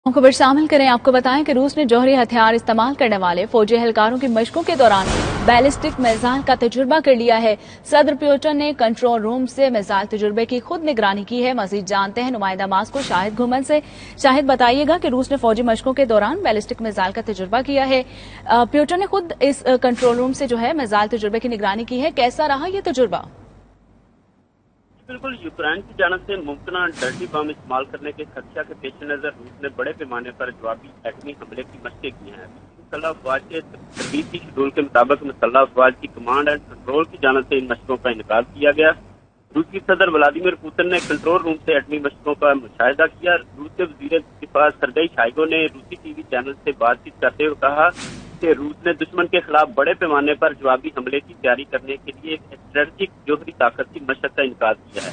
खबर शामिल करें। आपको बताएं कि रूस ने जौहरी हथियार इस्तेमाल करने वाले फौजी एहलकारों की मशकों के दौरान बैलिस्टिक मिसाइल का तजुर्बा कर लिया है। सदर प्यूटन ने कंट्रोल रूम से मिसाइल तजुर्बे की खुद निगरानी की है। मजीद जानते हैं नुमाइंदा मास्को शाहिद घुमन से। शाहिद, बताइएगा कि रूस ने फौजी मशकों के दौरान बैलिस्टिक मिसाइल का तजुर्बा किया है। प्यूटन ने खुद इस कंट्रोल रूम से जो है मिसाइल तजुर्बे की निगरानी की है। कैसा रहा ये तजुर्बा? बिल्कुल, यूक्रेन की जानब से मुमकिन डर्टी बम इस्तेमाल करने के खदशा के पेश नजर रूस ने बड़े पैमाने पर जवाबी एटमी हमले की मशकें की हैं। मुसल्लह अफवाज के तकरीबी शेड्यूल के मुताबिक मुसल्लह अफवाज की कमांड एंड कंट्रोल की जानब से इन मशकों का इनकार किया गया। रूसी सदर व्लादिमीर पुतिन ने कंट्रोल रूम से एटमी मशकों का मुशाहिदा किया। रूस के वजीर दिफा सरगई शाइगो ने रूसी टीवी चैनल से बातचीत करते हुए कहा कि रूस ने दुश्मन के खिलाफ बड़े पैमाने पर जवाबी हमले की तैयारी करने के लिए एक स्ट्रेटेजिक जोहरी ताकत की मशक का इनकार किया है।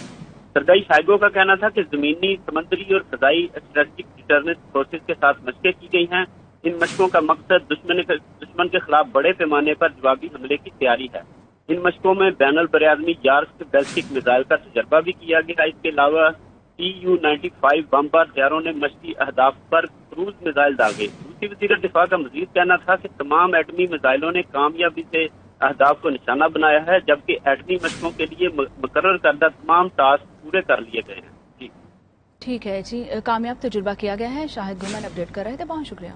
सरगई शाइगो का कहना था कि जमीनी, समुद्री और फजाई स्ट्रेटेजिक डिटररेंस फोर्सेज के साथ मशकें की गई हैं। इन मशकों का मकसद दुश्मन के खिलाफ बड़े पैमाने पर जवाबी हमले की तैयारी है। इन मशकों में बैनुल बरादमी यार्क बैलिस्टिक मिसाइल का तजर्बा भी किया गया। इसके अलावा Tu-95 बमबार तैयारों ने मशकी अहदाफ पर क्रूज मिसाइल दागे। रूसी वजीर दिफा का मजीद कहना था कि तमाम एटमी मिसाइलों ने कामयाबी से अहदाफ को निशाना बनाया है, जबकि एटमी मशकों के लिए मुकर्रर करदा तमाम टास्क पूरे कर लिए गए हैं। जी ठीक है जी, कामयाब तजुर्बा किया गया है। शाहिद घुमन अपडेट कर रहे थे। बहुत शुक्रिया।